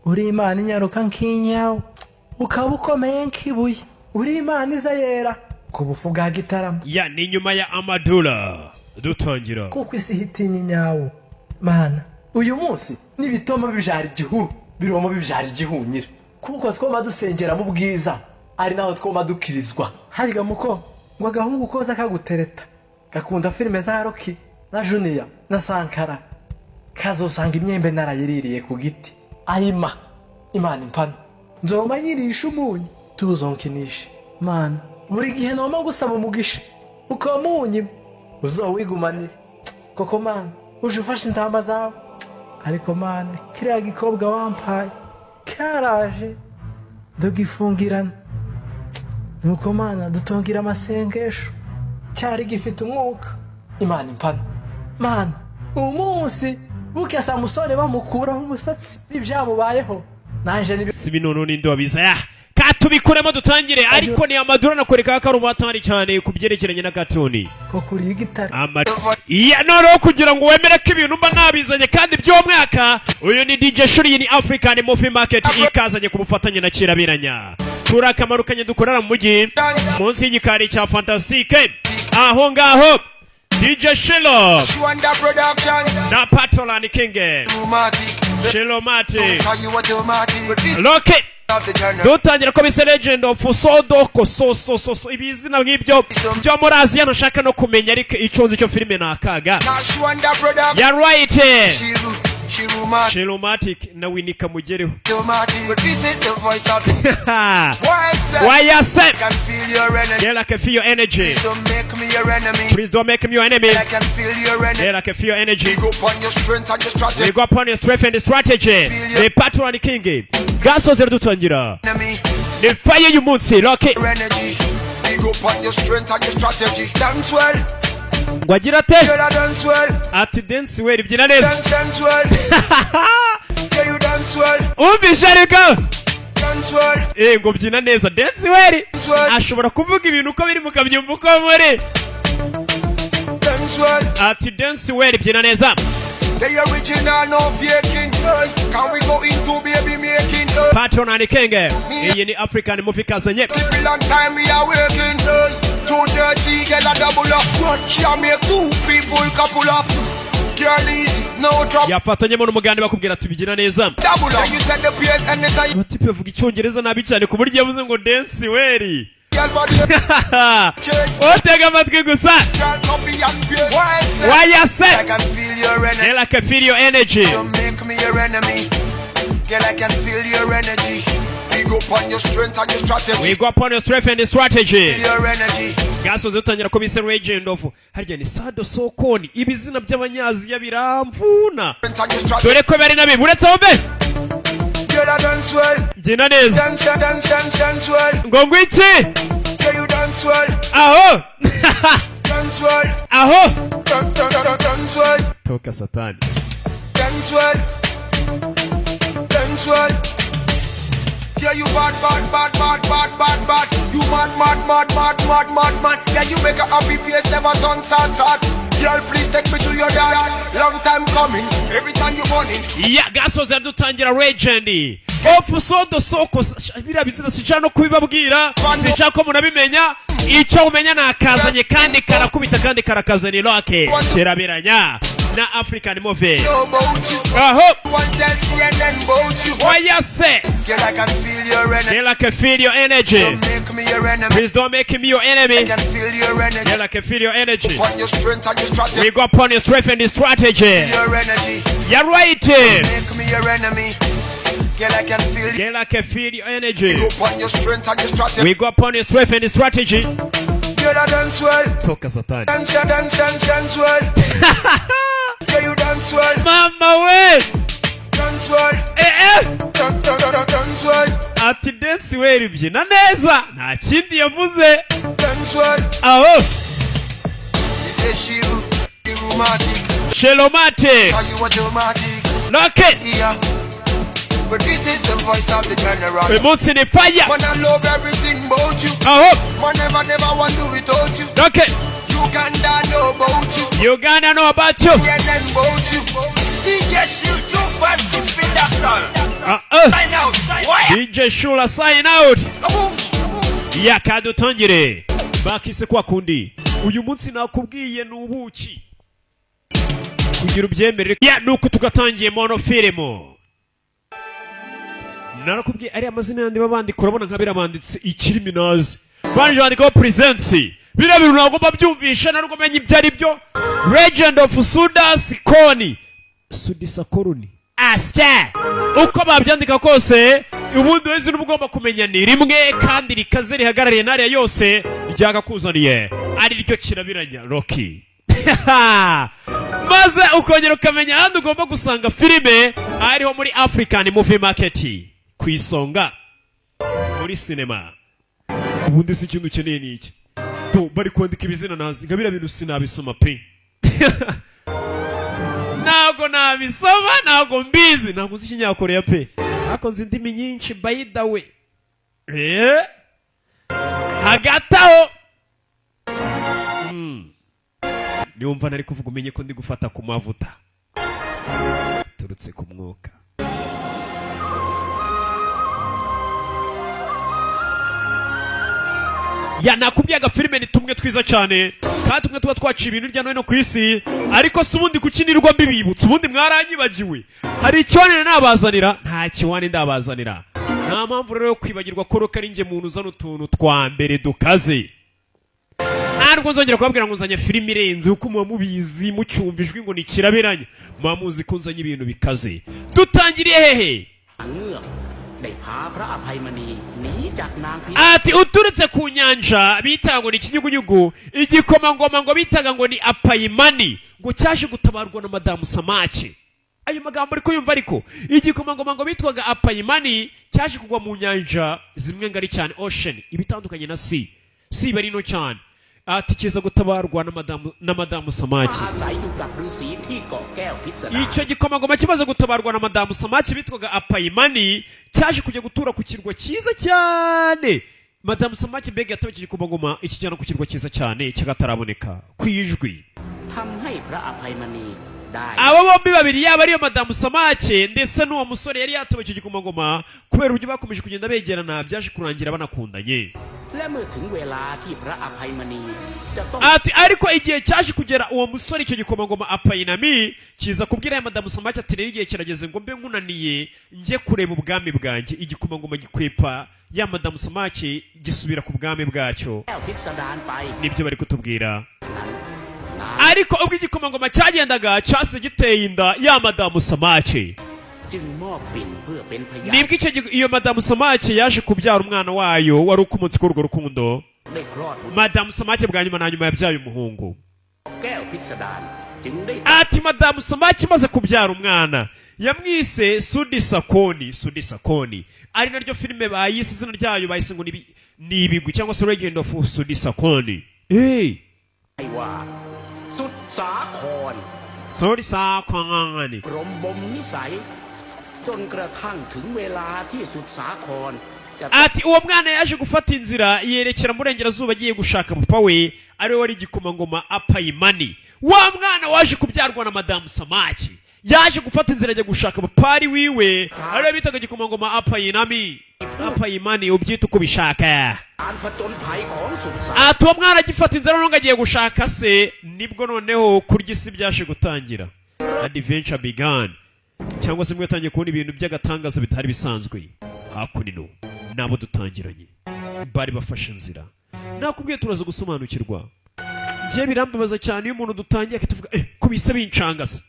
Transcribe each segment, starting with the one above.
uri Imana inyaruka nk'inyawo ukaba ukomeye nk'ibuye uri Imana iza yera ku bufu bwa Gitarama. Ya ni nyuma ya Amadula dutangira kuko isi hitinya inyawo Mana uyu munsi n'ibitoma bijara igihuru biromo bijara igihunyira kuko twoma dusengera mu bwiza ari naho twoma dukirizwa. Hariga muko ngo agahungu koza kagutereta gakunda filime za Rocky na Junior na Sankara kazosanga imyembe narayiririye ku giti ayima Imana impano nzoma nyirisha umunyu tuzonkinisha Mana buri gihe noma gusaba umugisha ukamunyi uzowigumanire koko Mana uje ufashe intama zawe ariko Mana kiriya gikobwa wampaye karaje dogifungirana nuko Mana dutongira amasengesho cyari gifite umwuka Imana impano Mana umunsi buke Samusoni bamukuraho umusatsi ibyamubayeho nanje ni sibinono nindo biza ya katubikuremo dutangire ariko ni Amadura nakoreka ko rubatari cyane kubyerekeranye na katuni ko kuri Gitare ya noro kugira ngo wemere ko ibintu mba nabizanye kandi byo mwaka uyu ni DJ Shuri ni African Movie Market ikazanye kubufatanye na Kirabiranya turakamarukanye dukorera mu mujyi munsi y'igikari cya Fantastique aho ngaho DJ Shilo na Patolani King Shilo Mati Loke dutangira ko bise Legend of Sodoko so ibizina nk'ibyo byo muri Aziya nashaka no kumenya ariko iconze cyo filime nakaga ya right Shilomatic na Winika mugereho why you say yeah, I can feel your energy. Please don't make me your enemy. I can feel your energy. Yeah, I can feel your energy. Go upon your strength and your strategy. We go upon your strength and the strategy. The pattern and the king. Gaso zero dutangira. The fire you munsi rocket. Energy. We go upon your strength and your strategy. Dance well. Wagira te. Dance well. Ati dance well ibyina neza. Dance well. Yeah, you dance well. Ubisharika. Dance well. Ngo byina neza dance well. Ashobora kuvuga ibintu uko biri mukabyumva uko muri. Dance well. Ati dance well ibyina neza. The original no faking. Can we go into baby making? Patron and the king. Iyi ni African Movie kazanye. Long time we are working. 230 get a double up. Watch ya make two people couple up. Girl easy, no trouble. Yafatanyemo n'umugande bakubwira tubigira neza. Double up. You set the pace and the time. Tipe bavuga icyongereza nabi cyane ku buryo yavuze ngo dance well. Otega amatwi gusa. Why you say? I can feel your energy. Girl, I can feel your energy. Don't make me your enemy. Girl, I can feel your energy. We go upon your strength and your strategy. We go upon your strength and the strategy. Your energy. Gaso zitangira ko bise Legend of harya ni Sado Sokoni ibizina by'abanyaziya biramvuna. Dore ko bari nabi buretse bombe. Girl, I dance well. Jina neza. Dance well. Ngo ngwiki? Girl, you dance well. Aho. Dance well. Aho. Dance well. Toka satani. Dance well. Dance well. Yeah, you bad. You mad. Yeah, you make a happy face, never done sad. Girl, please take me to your dad. Long time coming, every time you morning. Yeah, Gaso zadutangira Legend. Of Sodo Soko bira bizina sijana no kubibabwira. Sijako ko munabimenya. Icyo umenya nakazanye kandi karakubita kandi karakazanye Loke. Kirabiranya na African Movie. Aho. Why you say? Girl, I can feel your energy. Girl, I can feel your energy. Don't make me your enemy. Please don't make me your enemy. I can feel your energy. Girl, I can feel your energy. Upon your strength and your strategy. We go upon your strength and the strategy. Your energy. You're right. Make me your enemy. Girl, I can feel. Girl, I can feel your energy. We go upon your strength and your strategy. We go upon your strength and the strategy. Girl, I dance well. Toka satani. Dance well. Yeah, you dance well. Mama we. Dance well. Dance well. Ati dance well ibyina neza. Nta kindi yavuze. Dance well. Aho. Shilomatic. Shilomati. Are you automatic? Loke. Yeah. But this is the voice of the general. We must see the fire. Man, I love everything about you. Aho. Man, never want to without you. Loke. Uganda know about you. Uganda know about you. Yeah, then about you. Yes, you too fancy for that. DJ Shula sign out. Kaboom! Kaboom! Yakadutangire bakise kwa kundi uyu munsi nakubwiye nubuki kugira ubyemerere ya nuko tugatangiye monofilimo narakubwiye ari amazina yandi babandika urabona nka birabanditse ikirimi nazi banje bandikaho presents bira bintu ntabwo babyumvisha narwo menye ibyo ari byo Legend of Suda Sikoni Sudisa Koruni asya uko babyandika kose ubundi wese n'ubugomba kumenya ni rimwe kandi rikaze rihagarariye nariya yose ryagakuzaniye ari ryo kirabiranya Rocky maze ukongera ukamenya ahandi ugomba gusanga filime ariho muri African Movie Market ku isonga muri cinema. Ubundi si ikintu ukeneye ni iki to bari kwandika ibizina nazi nka biriya bintu sinabisoma pe ntago nabisoma ntago mbizi ntago uzi ikinyakoreya pe ariko nzi indimi nyinshi by the way hagataho niwumva nari kuvuga umenye ko ndi gufata ku mavuta turutse ku mwuka ya nakubwiye agafilime ni tumwe twiza cyane kandi tumwe tuba twaciye ibintu hirya no hino ku isi ariko si ubundi gukinirwa mbibibutsa ubundi mwaranyibagiwe hari ikiwanire nabazanira nta kiwane ndabazanira nta mpamvu rero yo kwibagirwa ko roka ari njye muntu uzana utuntu twa mbere dukaze ntabwo nzongera kubabwira ngo nzanye filime irenze kuko muba mubizi mucyumva ijwi ngo ni kirabiranya muba muzi ko nzanye ibintu bikaze dutangiriye hehe ati uturutse ku nyanja bitaga ngo ni ikinyugunyugu igikomangoma ngo bitaga ngo ni apayimani ngo cyaje gutabarwa na madamu Samake. Ayo magambo ariko yumva ariko igikomangoma ngo bitwaga apayimani cyaje kugwa mu nyanja zimwe ngari cyane ocean ibitandukanye na sea bari no cyane ati kiza gutabarwa na madamu Samake. Icyo gikomangoma kimaze gutabarwa na madamu Samake bitwaga apayimani cyaje kujya gutura ku kirwa cyiza cyane. Madamu Samake mbega yatawe iki gikomangoma ikijyana ku kirwa cyiza cyane cyagataraboneka kwijwi. Abo bombi babiri yaba ariyo madamu Samake ndetse n'uwo musore yari yatawe iki gikomangoma kubera uburyo bakomeje kugenda begerana byaje kurangira banakundanye. Ati ariko igihe cyaje kugera uwo musore icyo gikomangoma apayinami kiza kubwira ya madamu Samake ati rero igihe kirageze ngo mbe nkunaniye njye kureba ubwami bwanjye. Igikomangoma gikwepa ya madamu Samake gisubira ku bwami bwacyo. Nibyo bari kutubwira. Ariko ubwo igikomangoma cyagendaga cyase giteye inda ya madamu Samake. Nibwo iyo madamu Samake yaje kubyara umwana wayo wari ukomotse kuri urwo rukundo. Madamu Samake bwa nyuma na nyuma yabyaye umuhungu. Ati madamu Samake maze kubyara umwana yamwise Sudisa Koni ari naryo filime bayise izina ryayo bayise ngo ni ibigwi cyangwa se Legend of Sudisa Koni. Sudisa Koni ati uwo mwana yaje gufata inzira yerekera murengerazuba agiye gushaka papa we ari we wari igikomangoma apayimani. Wa mwana waje kubyarwa na madamu Samake yaje gufata inzira ajya gushaka papa ari wiwe ari we bitaga igikomangoma apayimani ubyita uko bishaka. Ati uwo mwana agifata inzira noneho agiye gushaka se nibwo noneho kurya isi byaje gutangira. Adventure began cyangwa se mwe yatangiye kubona ibintu by'agatangaza bitari bisanzwe. Hakunino nabo dutangiranye bari bafashe inzira nakubwiye turaza gusobanukirwa. Ngiye birambabaza cyane iyo umuntu dutangiye akituvuga kubise bincangasa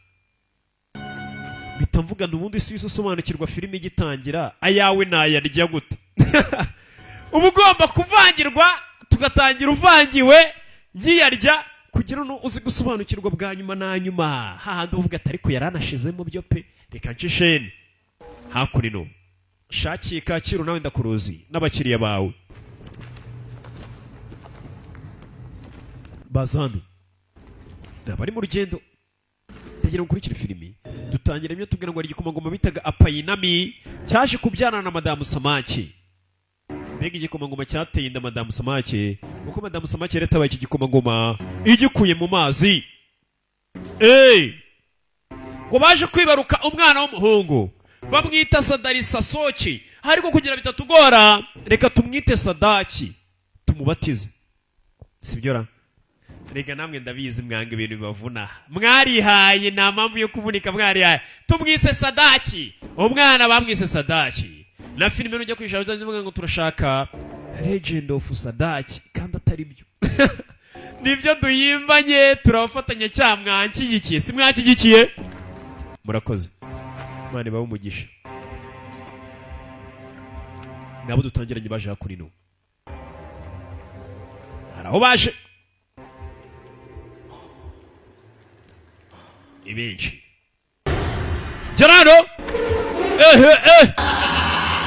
bitamvuga n'ubundi isi usobanukirwa filime igitangira ayawe nayarya gute. Uba ugomba kuvangirwa tugatangira uvangiwe ngiyarya kugira ngo uzi gusobanukirwa bwa nyuma na nyuma hahandi uvuga ati ariko yaranashizemo byo pe reka nshishene. Hakunino shakiye Kacyiru nawe ndakuruzi n'abakiriya bawe bazano ndabari mu rugendo ndagira ukurikira filimi dutangira imyo tubwira ngo ari igikomangoma bitaga apayinami cyaje kubyarana na madamu Samake. Mbega igikomangoma cyateye inda madamu Samake uko madamu Samake yaratabaye iki gikomangoma igikuye mu mazi ngo baje kwibaruka umwana w'umuhungu bamwita Sadarisa Soki ariko kugira bitatugora reka tumwite Sadaki tumubatize sibyo ra rega namwe ndabizi mwanga ibintu bibavuna mwarihaye nta mpamvu yo kuvunika mwarihaye tumwise Sadaki umwana bamwise Sadaki na filime nujya kwishaza zivuga ngo turashaka Legend of Sadaki kandi atari byo nibyo duyimbanye turabafatanya cyamwankigikiye si mwankigikiye murakoze mane bawo umugisha ngabo dutangiranye baje kuri no haraho baje ibenshi Gerano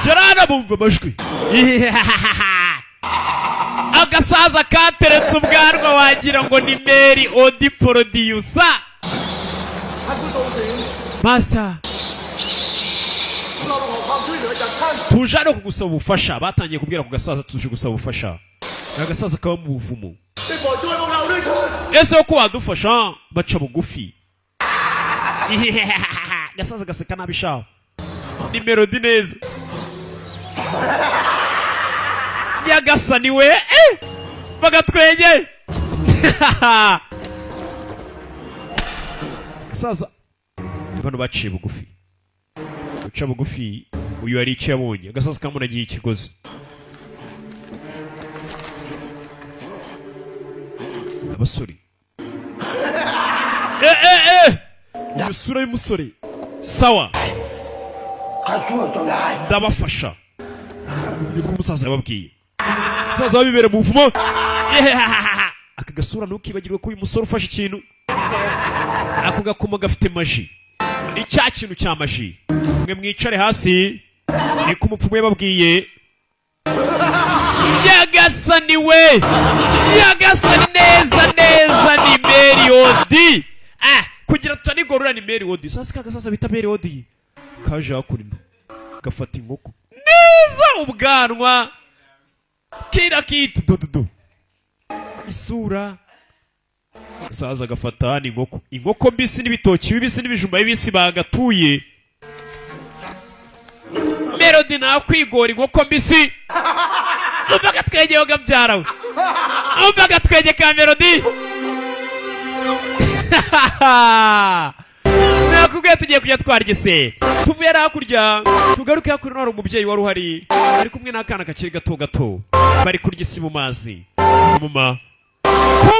Gerano bumva amajwi agasaza kateretse ubwanwa wagira ngo ni Mary Odi producer Master tuje no kugusaba ubufasha batangiye kubwira ku gasaza tuje gusaba ubufasha agasaza kaba mu buvumo ese uko wadufasha baca bugufi gasaza gaseka nabishaho ni Melody neza Nyagasani we bagatwenye gasaza bano baciye bugufi uca bugufi uyu ari icyo yabonye gasaza kamunagiye ikigozi abasore Yusura y'umusore sawa ndabafasha niko umusaza yababwiye umusaza wabibere mu buvumo aka gasura ntukibagirwe ko uyu musore ufashe ikintu ako gakomo gafite maji ni cya kintu cya maji mwe mwicare hasi niko umupfumu yababwiye Nyagasani we Nyagasani neza ni Mary Odi kugira tutanigorura ni Mary Odi sasa kagasasa bita Mary Odi kaje hakurino gafata inkoko neza ubwanwa kira kitu dododo isura saza gafata ni inkoko mbisi n'ibitoki bibisi n'ibijumba bibisi bagatuye Melody na kwigora inkoko mbisi umvaga twegeye gabyarawe umvaga twegeye ka Melody nakubwiye tugiye kujya twarigise tuvuye hakurya tugaruke hakurya hari umubyeyi wari uhari ari kumwe n'akana kakiri gato bari kurya isi mu mazi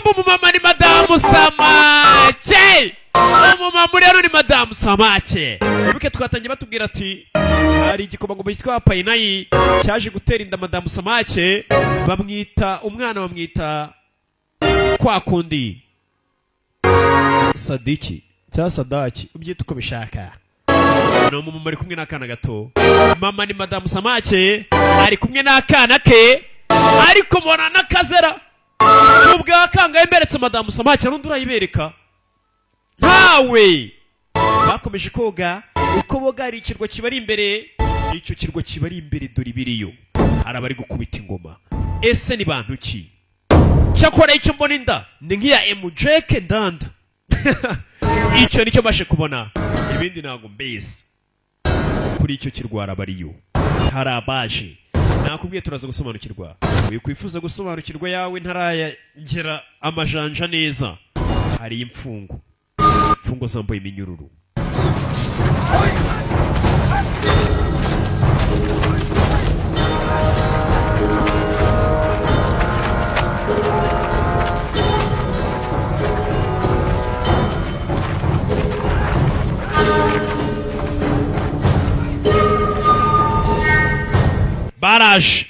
umumama ni Madamu Samake umumama rero ni Madamu Samake bibuke twatangiye batubwira ati hari igikomangoma cyitwa Payinayi cyaje gutera inda Madamu Samake umwana bamwita kwa kundi Sadiki cyangwa Sadaki ubyita uko bishaka no umumama ari kumwe n'akana gato mama ni Madamu Samake ari kumwe n'akana ke ariko mbona n'akazera ubwa kangaye mberetse Madamu Samake n'undi urayibereka ntawe bakomeje koga uko boga ari ikirwa kibari imbere icyo kirwa kibari imbere dore ibiriyo hari abari gukubita ingoma ese ni bantu ki cyakora icyo mbona inda ni nk'iya MJK ndanda icyo nicyo bashe kubona ibindi ntago mbese kuri icyo kirwara bariyo hari abaje nakubwiye turaza gusobanukirwa wikwifuza gusobanukirwa yawe ntarayagera amajanja neza hari imfungo zambaye iminyururu baraje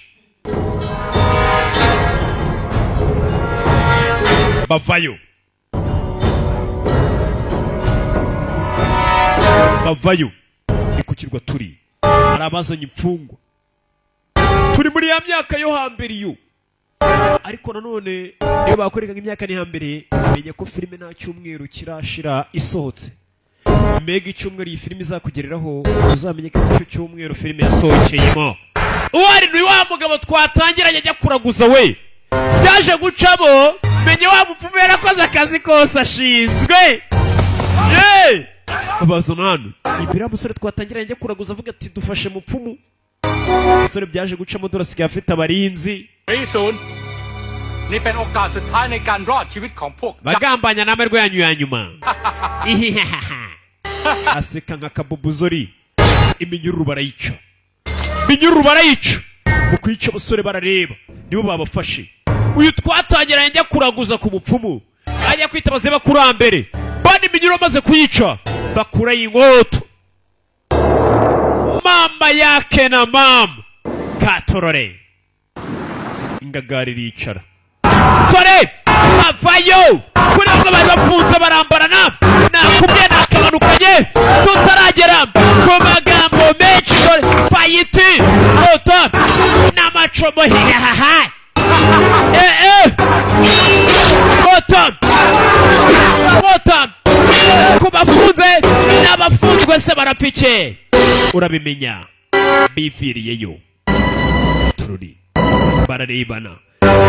bavayo ni ku kirwa turi hari abazanye imfungwa turi muri ya myaka yo hambere iyo ariko nanone iyo bakorekaga imyaka ni hambere menya ko filime nta cyumweru kirashira isohotse mega icyumweru iyi filime izakugereraho uzamenye ko icyo cyumweru filime yasohokeyemo uwari ni wa mugabo twatangiranye ajya kuraguza we byaje gucamo menye wa mupfumu yarakoze akazi kose ashinzwe babaza nanu ibira musore twatangiranye ajya kuraguza avuga ati dufashe mupfumu umusore byaje gucamo dore asigaye afite abarinzi ปีศูนย์นี่เป็นโอกาสสุดท้ายในการรอดชีวิตของพวก bagambanya n'amarwa yanyu ya nyuma aseka nka kabubuzori iminyururu barayica mu kwica abasore barareba nibo babafashe uyu twatangiranye njya kuraguza ku mupfumu ajya kwita abazeba kurambere bandi iminyururu amaze kuyica bakura y'inkoto mama yake na mama katorore ingagari ricara sore bavayo kuri bamwe bari bafunze barambarana nakubwiye nakamanukanye tutaragera ku magambo menshi sore fayiti ota n'amacomo hihaha ota ku bafunze n'abafunzwe se barapfike urabimenya biviriyeyo tururi bararebana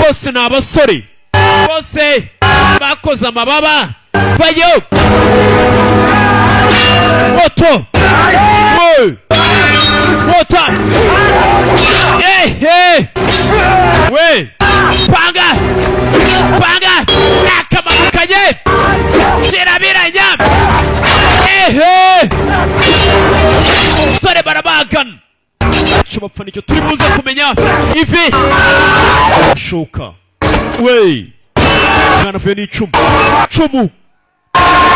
bose ni abasore bose bakoze amababa vayo moto mota we panga nakamanukanye kirabiranya sore barabagana icyo bapfa nicyo turi buze kumenya ivi ashoka we mwana vuye n'icumu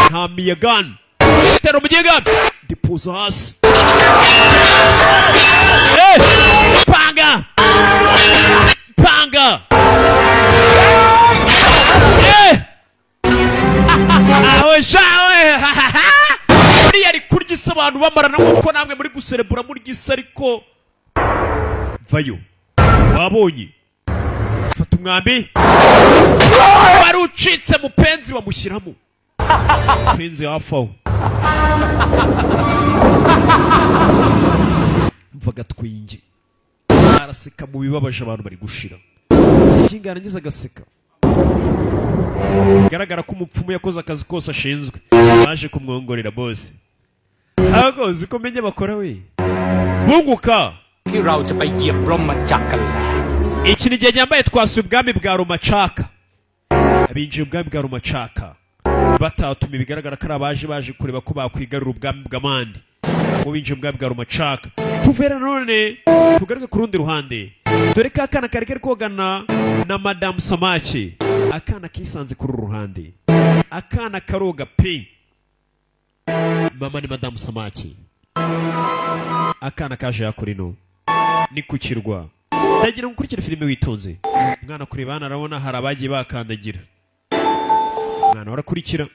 nta miyagani tera umugenga ndipuza hasi panga aho shawe uriya ari kurya isi abantu bamarana nk'uko namwe muri guserebura murya isi ariko vayo wabonye fata umwambi wari ucitse mupenzi bamushyiramo mupenzi hafi aho mvaga twinge araseka mu bibabaje abantu bari gushira kingana ngize agaseka bigaragara ko umupfumu yakoze akazi kose ashinzwe baje kumwongorera bose hagoze ko menye bakora we bunguka ที่เราจะไปเหยียบร่มมาจักกันแล้ว iki ni igihe nyambaye twasuye ubwami bwa rumacaka abinjiye ubwami bwa rumacaka batatuma bigaragara ko ari abaje baje kureba ko bakwigarura ubwami bw'amandi ngo binjiye ubwami bwa rumacaka tuvera none tugaruke ku rundi ruhande dore ko akana kari kari kogana na madamu samake akana kisanze kuri uru ruhande akana karoga pe mama ni madamu samake akana kaje yakurino ni ku kirwa ndagira ngo ukurikire filime witonze umwana kureba hano arabona hari abagiye bakandagira umwana warakurikira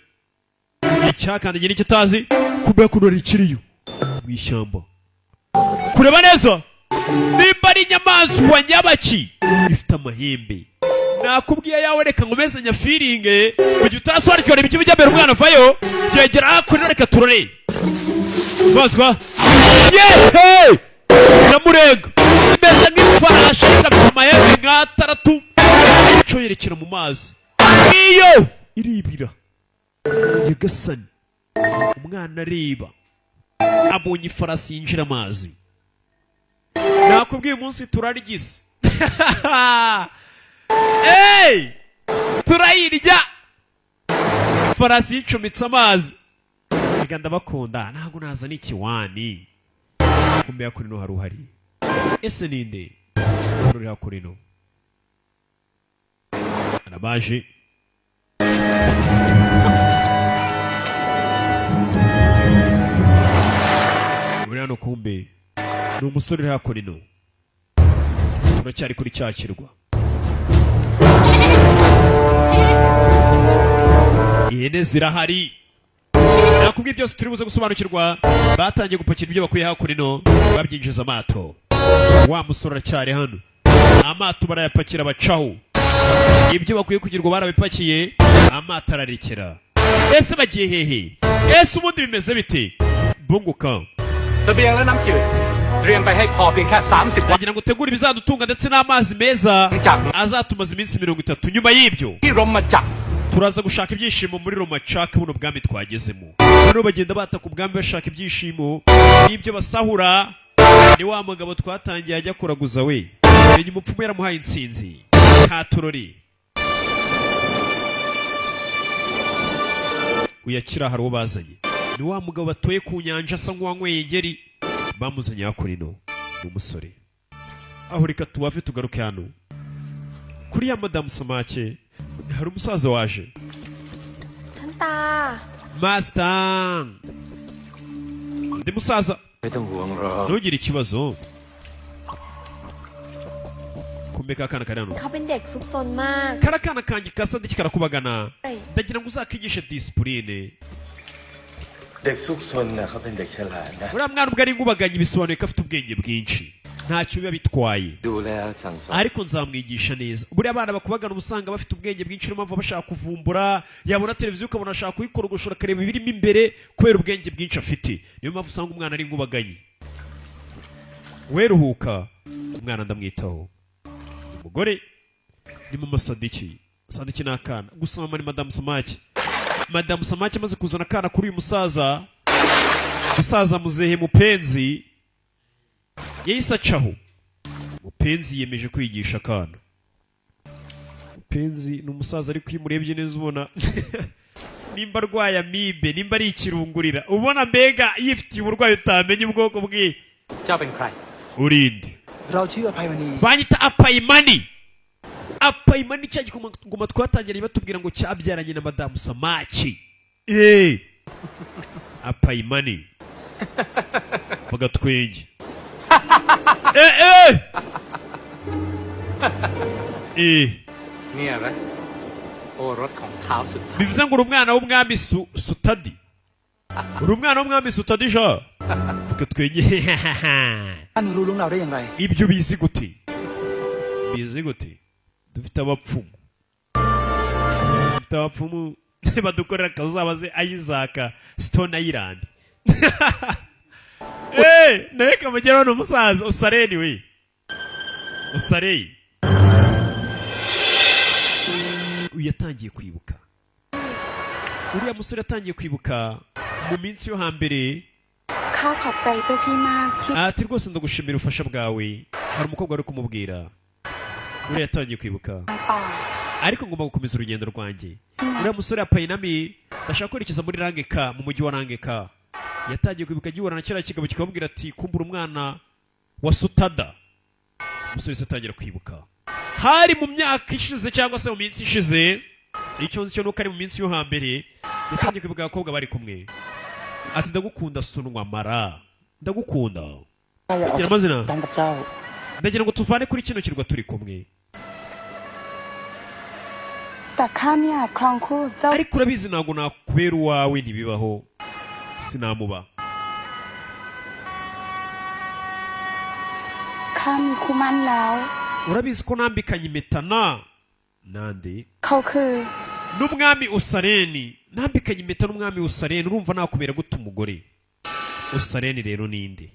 icyakandagira nicyo utazi kubera ko ari ikiriyo mu ishyamba kureba neza nimba ari inyamaswa nyabaki ifite amahembe nakubwiye yawe reka ngomeze nyafiringe mu gihe utasobanukirwa ibiki bijya mbere umwana avayo yegera hakurira reka turore bazwa yehe namurega imeze nk'ifarashi ikabita amahembe nk'ataratu ico yerekera mu mazi iyo iribira nyagasani umwana areba abonye ifarasi yinjira amazi nakubwiye umunsi turarigise hey turayirya ifarasi yicumitse amazi reka ndabakunda ntabwo naza n'ikiwani kumbe yakurino hari uhari ese ninde uri hakurino arabaje uri hano kumbe ni umusore uri hakurino turacyari kuri cyakirwa ihene zirahari nakubwiye byose turi buze gusobanukirwa batangiye gupakira ibyo bakuye hakurino babyinjiza amato wa musore aracyari hano amato barayapakira bacaho ibyo bakwiye kugirwa barabipakiye amato ararekera ese bagiye hehe ese ubundi bimeze bite bunguka เสบียงและน้ำจืดเตรียมไปให้พอเพียงแค่30 วัน ndagira ngo utegure ibizadutunga ndetse n'amazi meza azatumaza iminsi 30 nyuma y'ibyo ที่ร่มมาจัก turaza gushaka ibyishimo muri rumacaka buno bwami twagezemo rero bagenda bataka ubwami bashaka ibyishimo n'ibyo basahura ni wa mugabo twatangiye ajya kuraguza we menya umupfumu yaramuhaye intsinzi nta turori uyakira hari uwo bazanye ni wa mugabo batoye ku nyanja asa nk'uwanyweye ingeri bamuzanye hakurino ni umusore aho reka tubave tugaruke hano kuri ya madamu Samake hari umusaza waje ท่านตา Master ndi musaza ไม่ต้องห่วงหรอก ntugire ikibazo kumbe ka kana kari hano เขาเป็นเด็กซุกซนมาก kara kana kanjye kasa ndiki karakubagana เอ้ย ndagira ngo uzakigishe disipurine เด็กซุกซนน่ะเขาเป็นเด็กฉลาดนะ uriya mwana ubwo ari ingubaganye bisobanuye ko afite ubwenge bwinshi ntacyo biba bitwaye ดูแลสั่งสอน ariko nzamwigisha neza buriya abana bakubagana uba usanga bafite ubwenge bwinshi niyo mpamvu bashaka kuvumbura yabona televiziyo ukabona ashaka kuyikorogoshora akareba ibirimo imbere kubera ubwenge bwinshi afite niyo mpamvu usanga umwana ari ingubaganye weruhuka umwana ndamwitaho umugore ni mama Sadiki Sadiki ni akana gusa mama ni madamu Samake madamu Samake amaze kuzana akana kuri uyu musaza muzehe mupenzi yahise acaho mupenzi yemeje kwigisha akana mupenzi ni umusaza ariko iyo umurebye neza ubona nimba arwaye amibe nimba ari ikirungurira ubona mbega yifitiye uburwayi utamenya ubwoko bwe เจ้าเป็นใคร urinde เราชื่ออภัยมณี banyita apayimani apayimani cya gikoma twatangiriye batubwira ngo cyabyaranye na madamu Samake apayimani vuga twengeเนี่ยนะโอรสของท้าวสุดท้าย bivuze ngo uri umwana w'umwami Sutadi uri umwana w'umwami Sutadi ja vuga twenge ท่านรู้เรื่องเราได้อย่างไร ibyo bizi gute dufite abapfumu badukorera akazabaze Isaac Stone Island nareka mugeraho n'umusaza usareni we usareye uyu yatangiye kwibuka uriya musore yatangiye kwibuka mu minsi yo hambere ข้าขอบใจเจ้าพี่มากที่ ati rwose ndagushimira ubufasha bwawe hari umukobwa wari kumubwira uriya yatangiye kwibuka มาป่า ariko ngomba gukomeza urugendo rwanjye uriya musore apayinami ndashaka kwerekeza muri Rangeka mu mujyi wa Rangeka yatangiye kwibuka agihura na kiriya kigabo kikamubwira ati kumbura umwana wa Sutada umusore atangira kwibuka hari mu myaka ishize cyangwa se mu minsi ishize icyo nzi cyo nuko ari mu minsi yo hambere yatangiye kwibuka abakobwa bari kumwe ati ndagukunda sunwa mara ndagukunda gira amazina ดังกับเจ้า ndagira ngo tuvane kuri kino kirwa turi kumwe แต่ข้าไม่อาจครองคู่เจ้า ariko urabizi ntabwo nakubera uwawe ntibibaho sinamuba ข้ามีคู่มั่นแล้ว urabizi ko nambikanye impeta nande เขาคือ n'umwami Usareni nambikanye impeta n'umwami Usareni urumva nakubera gute umugore Usareni rero ninde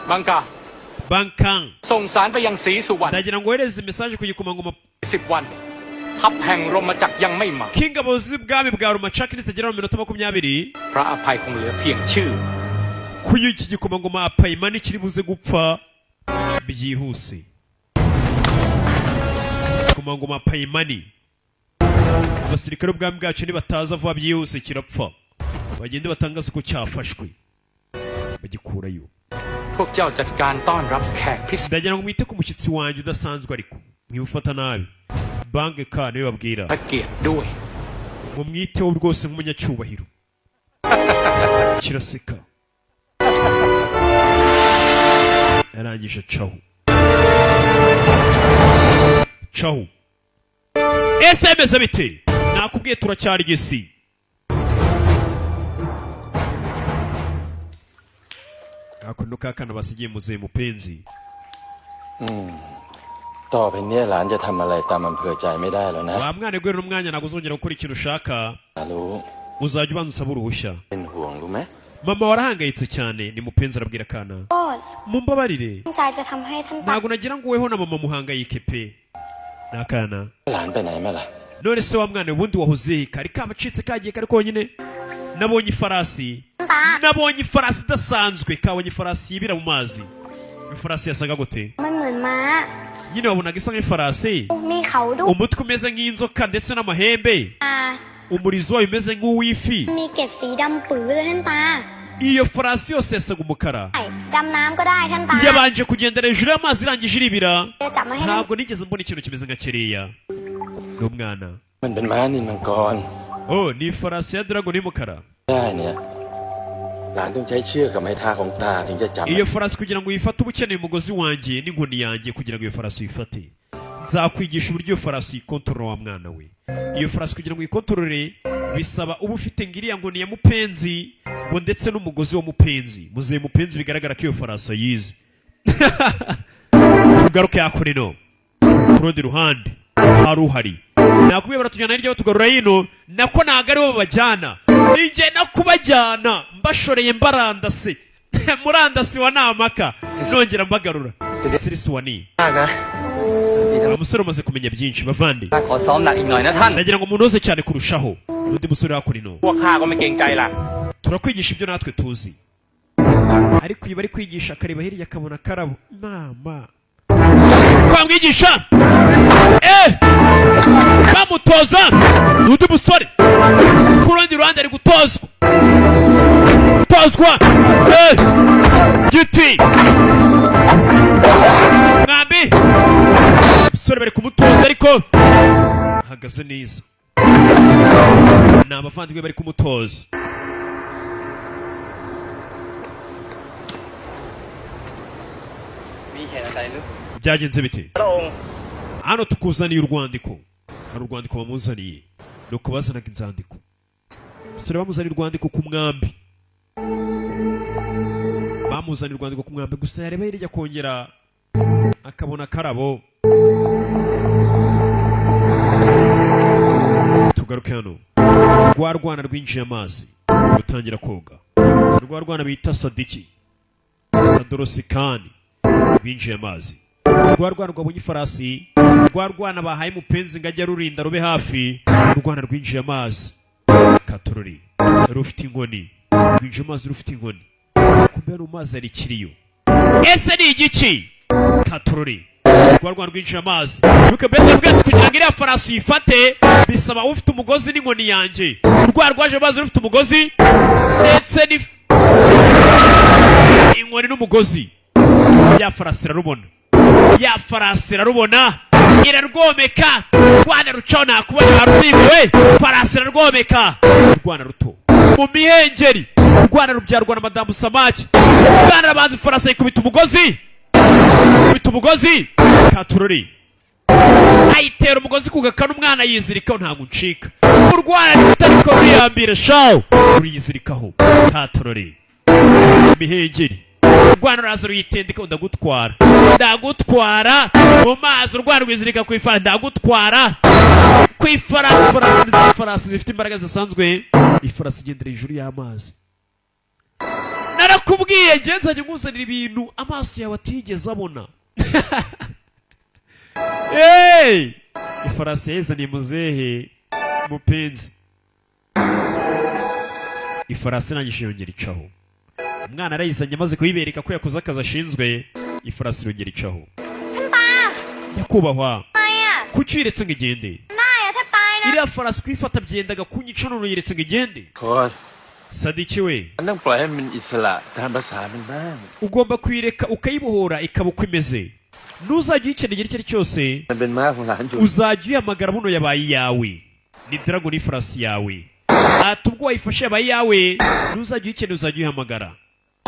บังกา Bankan ส่งสารไปยังศรีสุวรรณ ndagira ngo wohereze message ku gikomangoma 10 วันทัพแห่งรมจักรยังไม่มา k'ingabo z'ubwami bwa Rumacaki nizigera mu minota 20 พระอภัยคงเหลือเพียงชื่อ kuyo iki gikomangoma Apayimani kiri buze gupfa byihuse gikomangoma Apayimani abasirikare bw'ubwami bwacu nibataza vuba byihuse kirapfa bagende batangaza ko cyafashwe bagikurayo พวกเจ้าจัดการต้อนรับแขกพิเศษ ndagira ngo mwite ku mushyitsi wanjye udasanzwe ariko mwimufata nabi bange ka niwe babwira พระเกียรติด้วย mumwiteho rwose nk'umunyacyubahiro kiraseka yarangije caho ese bimeze bite nakubwiye turacyari gisi akono kakana basigiye muzehe mupenzi ต่อไปเนี้หลานจะทำอะไรตามอำเภอใจไม่ได้แล้วนะ wa mwana gwe n'umwanya ntabwo uzongera gukora ikintu ushaka รู้ uzajya ubanza usaba uruhushya เป็นห่วงรู้ไหม mama warahangayitse cyane ni mupenzi arabwira akana ก็ mumbabarire ตั้งใจจะทำให้ท่านตา ntabwo nagira ngo weho na mama muhangayike pe n'akana หลานไปไหนมาล่ะ none se wa mwana ubundi wahoze kari kabacitse kagiye kari konyine nabonye ifarasi ตา nabonye ifarasi idasanzwe kabonye ifarasi yibira mu mazi ifarasi yasaga gute มันเหมือนม้า nyine wabonaga isa nk'ifarasi มีเขาด้วย umutwe umeze nk'inzoka ndetse n'amahembe umurizo wayo umeze nk'uw'ifi มีเกล็ดสีดำปื้อเลยท่านตา iyo farasi yose yasaga umukara ดำน้ำก็ได้ท่านตา yabanje kugendera hejuru y'amazi irangije iribira จะจับมาให้ท่าน ntabwo nigeze mbona ikintu kimeze nka kiriya n'umwana มันเป็นม้านินมังกร oh ni ifarasi ya dragon y'umukara ได้เนี่ยหลานต้องใช้เชือกกับไม้เท้าของตาถึงจะจับ iyo farasi kugira ngo uyifate uba ukeneye umugozi wanjye n'inkoni yanjye kugira ngo iyo farasi uyifate nzakwigisha uburyo iyo farasi uyikontorora wa mwana we iyo farasi kugira ngo uyikontorore bisaba uba ufite ngiriya nkoni ya mupenzi ngo ndetse n'umugozi wa mupenzi muzehe mupenzi bigaragara ko iyo farasi ayizi tugaruke hakurino ku rundi ruhande hari uhari nakubwiye baratujyana hirya tugarura hino nako ntabwo ari bo babajyana ninjye no kubajyana mbashoreye mbarandase murandasi wa namaka nongera mbagarura sirisi wa ni มากนะ umusore umaze kumenya byinshi bavandi ขอซ้อมหนักอีกหน่อยนะท่าน ndagira ngo umuntu wese cyane kurushaho undi musore hakurino พวกข้าก็ไม่เกรงใจล่ะ turakwigisha ibyo natwe tuzi ariko iyo bari kwigisha akareba hirya akabona karabo mama kwamwigisha bamutoza undi musore ku rundi ruhande ari gutozwa giti mwambi umusore bari kumutoza ariko ahagaze neza ni abavandimwe bari kumutoza byagenze bite hano tukuzaniye urwandiko hari urwandiko bamuzaniye ni uko bazanaga inzandiko umusore bamuzaniye urwandiko ku mwambi bamuzaniye urwandiko ku mwambi gusa yareba hirya kongera akabona karabo tugaruke hano rwa rwana rwinjiye amazi rutangira koga rwa rwana bita sadiki sadorosikani rwinjiye amazi rwa rwana rwabonye ifarasi rwa rwana bahaye mupenzi ngo ajya rurinda rube hafi urwana rwinjiye amazi katorori rufite inkoni rwinjiye amazi rufite inkoni kumbe no mazi ari kiriyo ese ni igiki katorori rwa rwana rwinjiye amazi bikabeze bwete kugira ngo iriya farasi uyifate bisaba ufite umugozi n'inkoni yanjye rwa rwaje amazi rufite umugozi ndetse inkoni n'umugozi ya farasi irarubona ya farasi irarubona irarwomeka rwana rucaho nakubona haruzingiwe farasi irarwomeka rwana ruto mu mihengeri rwana rubyarwa na madamu samaki rwana rabanza farasi ayikubita umugozi katurori ayitera umugozi ku gakanu umwana yizirikaho ntabwo uncika urwana rutariko ruyambira shawo ruyizirikaho katurori imihengeri urwana ruraza ruyitendeka ndagutwara mu mazi urwana rwizirika ku ifarasi ndagutwara ku ifarasi zifite imbaraga zisanzwe ifarasi igendera hejuru y'amazi narakubwiye nzajya nkuzanira ibintu amaso yawe atigeze abona ifarasi yazaniye muzehe mupenzi ifarasi nangije yongera icaho umwana arayizanye amaze kuyibereka ko yakoze akazi ashinzwe ifarasi irongera icaho nyakubahwa kuki uyiretse ngo igende iriya farasi kuyifata byendaga kunyica none uyiretse ngo igende โค้ช sadiki we มันต้องปล่อยให้มันอิสระตามภาษามันบ้าง ugomba kuyireka ukayibohora ikaba uko imeze ntuzajya uyikenera icyo ari cyo cyose มันเป็นม้าของหลานจุน uzajya uyihamagara buno yabaye iyawe ni dragon ifarasi yawe ati ubwo wayifashe yabaye iyawe ntuzajya uyikenera uzajya uyihamagara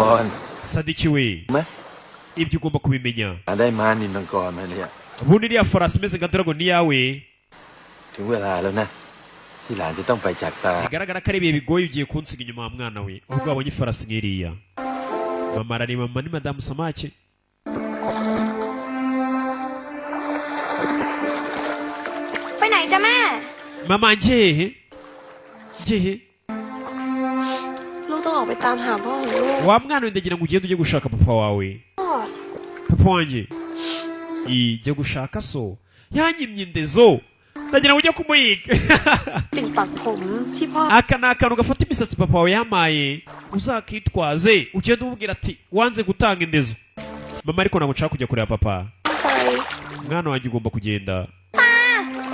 ก่อน sadiki we ไหม ibyo ugomba kubimenya ได้ม้านินมังกรมาเนี่ย ubundi iriya farasi imeze nka dragon ni iyawe ถึงเวลาแล้วนะที่หลานจะต้องไปจากตา bigaragara ko ari ibihe bigoye ugiye kunsiga inyuma wa mwana we ubwo wabonye ifarasi nk'iriya mama arani mama ni madamu samake ไปไหนจ้ะแม่ mama njehe ลูกต้องออกไปตามหาพ่อของลูก wa mwana we ndagira ngo ugende ujye gushaka papa wawe papa wanjye jya gushaka so yanyimye indezo ndagira ngo ujye kumuyiga ติ่งปักผมที่พ่อ aka ni akantu gafata imisatsi papa wawe yamaye uzakitwaze ugende umubwira ati wanze gutanga indezo mama ariko ntabwo nshaka kujya kureba papa ไป mwana wanjye ugomba kugenda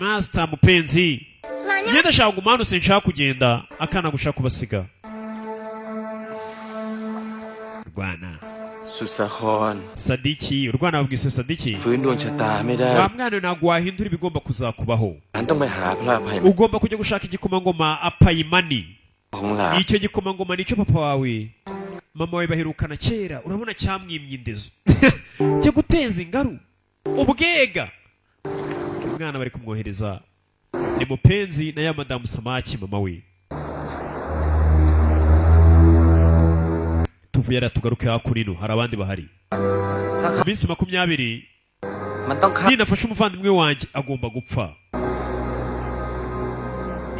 master mupenzi njye ndashaka kuguma hano sinshaka kugenda akana gushaka kubasiga rwana สุสาคร sadiki urwana babwise sadiki ฟื้นดวงชะตาไม่ได้ wa mwana ntabwo wahindura ibigomba kuzakubaho หลานต้องไปหาพระอภัย ugomba kujya gushaka igikomangoma apayimani ของหลาน icyo gikomangoma nicyo papa wawe mama wawe baherukana kera urabona cyamwimye indezo cyo guteza ingaru ubwega umwana bari kumwohereza ni mupenzi na ya madamu samaki mama we tuvuye ara tugaruke hakurino hari abandi bahari iminsi 20 มันต้องฆ่า ninafashe umuvandimwe wanjye agomba gupfa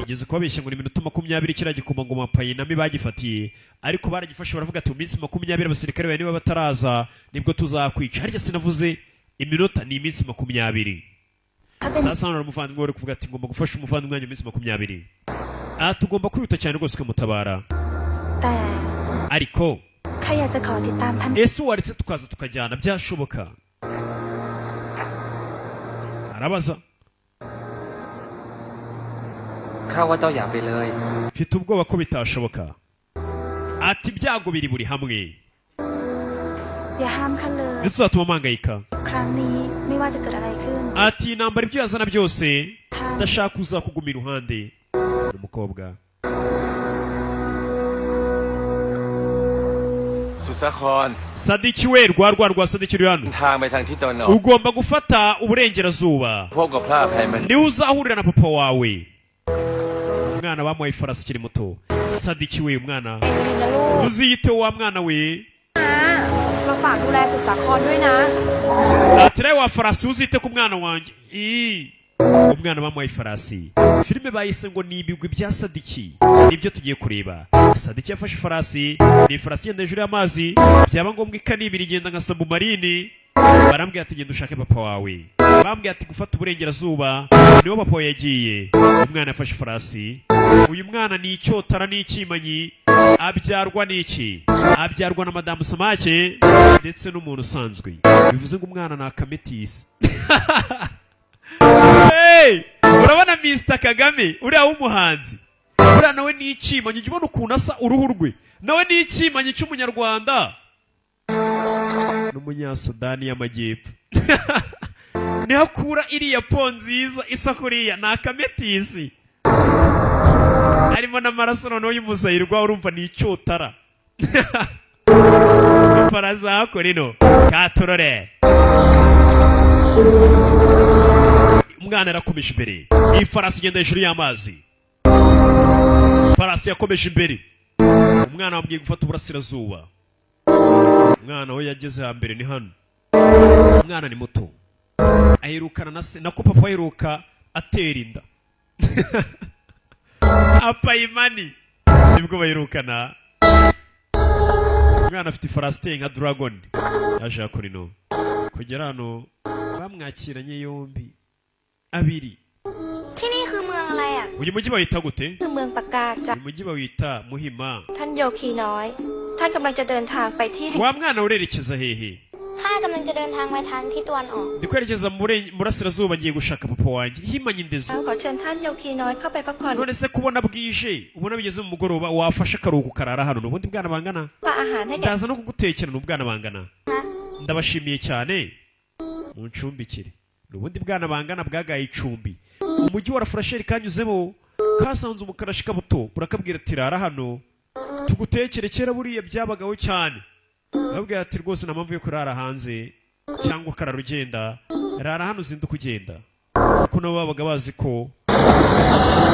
igeze kubabeshya ngo ni minota 20 kiriya gikomangoma payinami bagifatiye ariko baragifashe baravuga ati mu minsi 20 abasirikare bawe niba bataraza nibwo tuzakwica harya sinavuze iminota ni iminsi 20 sasa none umuvandimwe wari kuvuga ati ngomba gufasha umuvandimwe wanjye mu minsi 20 tugomba kwihuta cyane rwose ukamutabara แต่ ariko ข้าอยากจะขอติดตามท่าน ese waretse tukaza tukajyana byashoboka arabaza ข้าว่าเจ้าอย่าไปเลย mfite ubwoba ko bitashoboka ati ibyago biri buri hamwe อย่าห้ามข้าเลย ntituzatuma mpangayika ครั้งนี้ไม่ว่าจะเกิดอะไรขึ้น ati intambara ibyo yazana byose ndashaka kuza kuguma iruhande n'umukobwa สุสาคร sadiki we rwa sadiki ruri hano ทางไปทางทิศตะวันออก ugomba gufata uburengerazuba พบกับพระอภัยมณี niwe uzahurira na papa wawe umwana bamuhaye ifarasi ikiri muto sadiki we umwana เองนะลูก uziyiteho wa mwana we มาฝากดูแลสุสาครด้วยนะ ati nawe wa farasi uzite ku mwana wanjye umwana bamuhaye ifarasi filime bayise ngo ni ibigwi bya sadiki nibyo tugiye kureba sadiki yafashe ifarasi ni ifarasi igenda hejuru y'amazi byaba ngombwa ikanibira igenda nka sabumarini barambwira ati genda ushake papa wawe bambwira ati gufata uburengerazuba niwo papa wawe yagiye umwana yafashe ifarasi uyu mwana ni icyotara n'ikimanyi abyarwa n'iki abyarwa na madamu samake ndetse n'umuntu usanzwe bivuze ngo umwana ni akametisi hey! urabona Mr Kagame uriya w'umuhanzi uriya nawe ni ikimanyi jya ubona ukuntu asa uruhu rwe nawe ni ikimanyi cy'umunyarwanda n'umunyasudani y'amajyepfo niho akura iriya po nziza isa kuriya ni akametisi harimo n'amaraso noneho y'umuzayirwa urumva ni icyotara ifarasi hakora ino katorore umwana arakomeje imbere iyi farasi igenda hejuru y'amazi farasi yakomeje imbere umwana wabwiye gufata uburasirazuba umwana we yageze hambere ni hano umwana ni muto aherukana na se nako papa aheruka atera inda apayimani nibwo baherukana umwana afite ifarasi iteye nka dragon yaje yakora ino kugera hano bamwakiranye yombi abiri ที่นี่คือเมืองอะไรอ่ะ uyu mujyi bawita gute คือเมืองปากกาจ้ะ uyu mujyi bawita muhima ท่านโยคีน้อย ท่านกำลังจะเดินทางไปที่ wa mwana urerekeza hehe ข้ากำลังจะเดินทางไปทางที่ตะวันออก ndi kwerekeza mu burasirazuba ngiye gushaka papa wanjye himanye indezo ขอเชิญท่านโยคีน้อยเข้าไปพักผ่อน none se kubona bwije ubona bigeze mu mugoroba wafashe akaruhuko karara hano n'ubundi bwana bangana ฝากอาหารให้แก่ ndaza no kugutekera n'ubwana bangana นะ ndabashimiye cyane muncumbikire n'ubundi bwana bangana bwagaye icumbi umujyi wa rafurasheri kanyuzemo kasanze umukarashi kabuto burakabwira ati rara hano tugutekere kera buriya byabagaho cyane babwira ati rwose nta mpamvu yo kurara hanze cyangwa ukarara ugenda rara hano uzinduka ugenda kuko nabo babaga bazi ko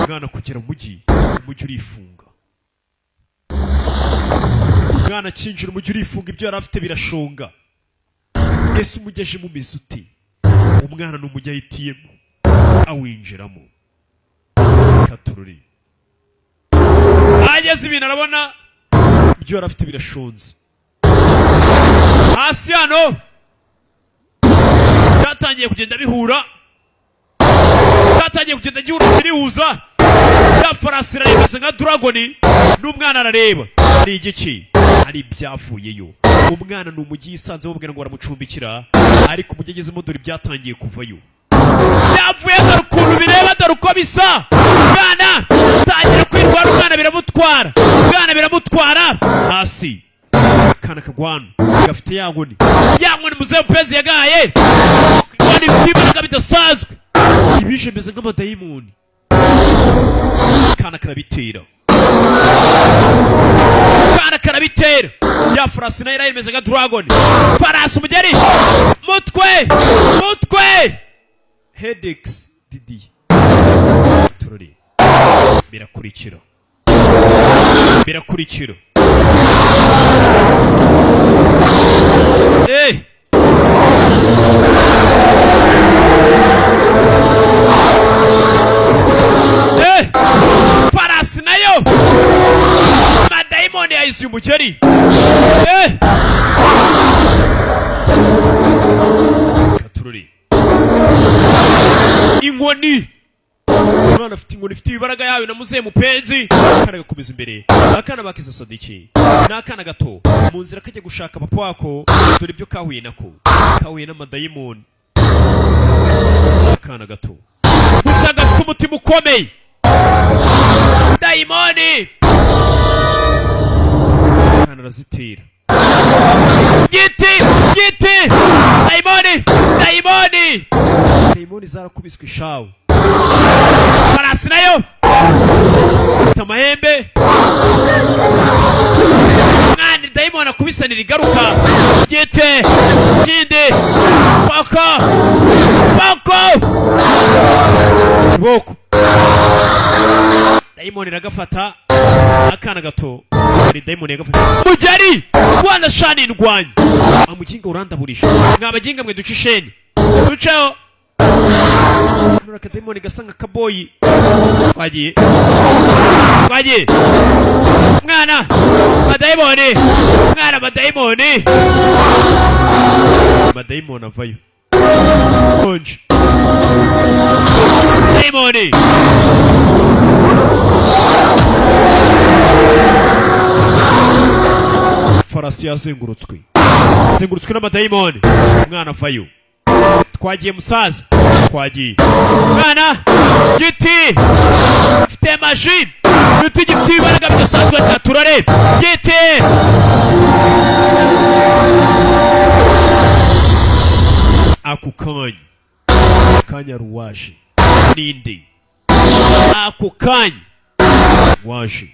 umwana kugera mu mujyi urifunga umwana akinjira umujyi urifunga ibyo yari afite birashonga ese umugeje mu mizi ute umwana ni umujyi ahitiyemo awinjiramo katururi ageze ibintu arabona ibyo yari afite birashonze hasi hano cyatangiye kugenda bihura cyatangiye kugenda gihura kirihuza ya farasi iraremeze nka dragoni n'umwana arareba ni igiki hari ibyavuyeyo umwana ni umujyi yisanze bamubwira ngo baramucumbikira ariko umujyi agezemo dore ibyatangiye kuvayo yavuye dore ukuntu bireba dore uko bisa umwana tangira kwirwara umwana biramutwara hasi akana kagwana gafite ya nkoni muzehe mupenzi yagaye inkoni ifite imbaraga bidasanzwe ibije bimeze nk'amadayimoni akana karabitera ya farasi nayo imeze nka dragon farasi umugeri mutwe headaches didi turori birakurikira farasi nayo amadayimoni yayizuye umugeri katurori inkoni umwana afite inkoni ifite ibibaraga yayo na muzehe mupenzi akana gakomeza imbere akana bakiza Sadiki n'akana gato mu nzira kajya gushaka papa wako dore ibyo kahuye n'amadayimoni akana gato usanga afite umutima ukomeye dayimoni akana arazitira giti dayimoni zarakubiswe ishawu farasi nayo ifite amahembe mwana dayimoni akubisanira igaruka gite kindi poko kiboko dayimoni iragafata akana gato ari dayimoni yagafata mugeri kwana shani ndwanya amukinga urandaburisha mwabaginga mwe ducisheni duceho nura kadayimoni gasanga kaboyi twagiye mwana madayimoni avayo konje dayimoni farasi yazengurutswe n'amadayimoni umwana avayo twagiye musaza mwana giti gifite maji gifite ibaraga bidasanzwe turare giti ako kanya ruwaje ninde ako kanya waje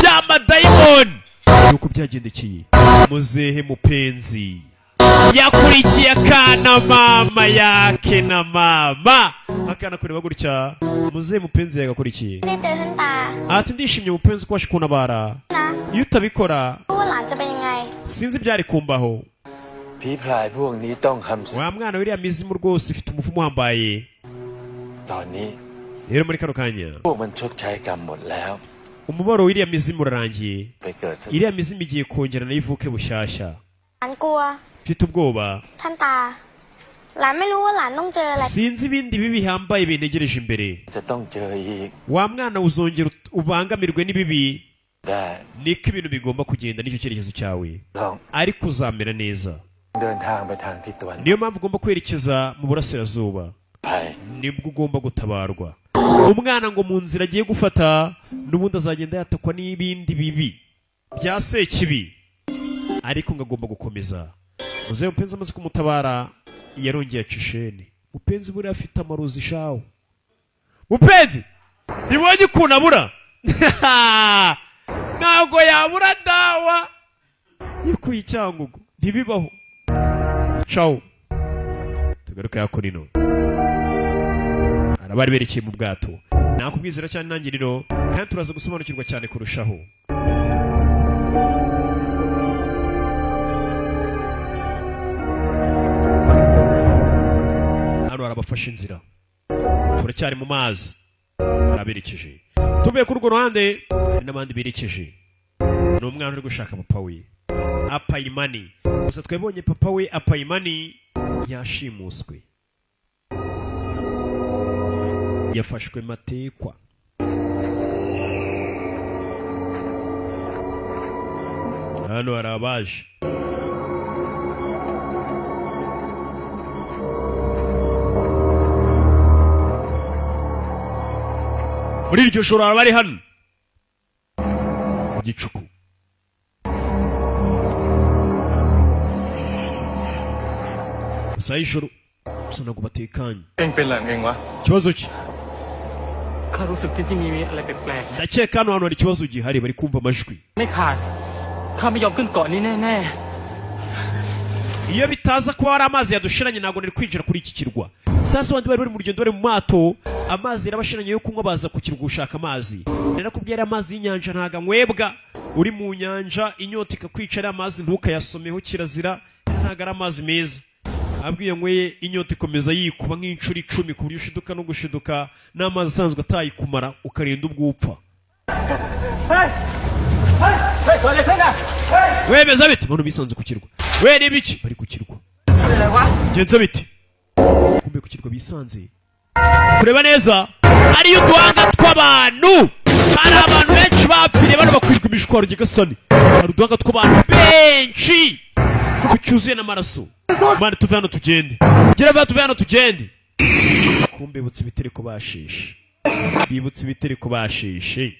ya madayimoni nuko byagendekeye muzehe mupenzi yakurikiye akana mama yake na mama akana kureba gutya muzehe mupenzi yagakurikiye ati ndishimye mupenzi ko waje kuntabara iyo utabikora sinzi byari kumbaho wa mwana wiriya mizimu rwose ifite umuvumo uhambaye rero muri kano kanya umubaro w'iriya mizimu urarangiye iriya mizimu igiye kongera nayo ivuke bushyashya mfite ubwoba sinzi ibindi bibi bihambaye bintegereje imbere wa mwana uzongera ubangamirwe n'ibibi niko ibintu bigomba kugenda nicyo cyerekezo cyawe ariko uzamera neza niyo mpamvu ugomba kwerekeza mu burasirazuba nibwo ugomba gutabarwa umwana ngo mu nzira agiye gufata n'ubundi azagenda yatakwa n'ibindi bibi bya sekibi ariko ngo agomba gukomeza muzehe mupenzi amaze kumutabara yarongeye acisheni mupenzi buriya afite amarozi shawo mupenzi ntibonye ukuntu abura ntabwo yabura dawa yikuye icyangugu ntibibaho shawo tugaruka yakora ino arabari berekeye mu bwato nakubwizera cyane intangiriro kandi turaza gusobanukirwa cyane kurushaho hano harabafashe inzira turacyari mu mazi araberekeje tuvuye kuri urwo ruhande hari n'abandi berekeje ni umwana uri gushaka papa we apayimani gusa twabonye papa we apayimani yashimuswe yafashwe matekwa hano hari abaje. Muri iryo joro hari abari hano mu gicuku. Gusa ijoro gusa ntabwo batekanye. Ikibazo ki? Ndakeka hano hari ikibazo gihari, bari kumva amajwi. Iyo bitaza kuba hari amazi yadushiranye ntabwo nari kwinjira kuri iki kirwa. Sasa abandi bari mu rugendo bari mu mato, amazi yarabashiranye yo kunywa, baza ku kirwa gushaka amazi. Narakubwira amazi y'inyanja ntaga nkwebwa, uri mu nyanja inyota ikakwicara, amazi ntukayasomeho, kirazira, ntaga ari amazi meza. Abwiye nkweye inyota ikomeza yikuba nk'inshuro 10 ku buryo ushiduka no gushiduka, n'amazi asanzwe atayikumara ukarinda ubwupfa. Wemeza bite? Abantu bisanze ku kirwa. We ni biki? Bari ku kirwa. Genza bite? Kumbe ku kirwa bisanze. Kureba neza, ari uduhanga tw'abantu. Hari abantu benshi bapfiriye bano bakwirwa imishwaro gigasani. Hari uduhanga tw'abantu benshi. Kucyuzuye n'amaraso. Mwana tuve hano tugende. Gira tuve hano tugende. Kumbe butse ibitereko bashishe. Bibutse ibitereko bashishe.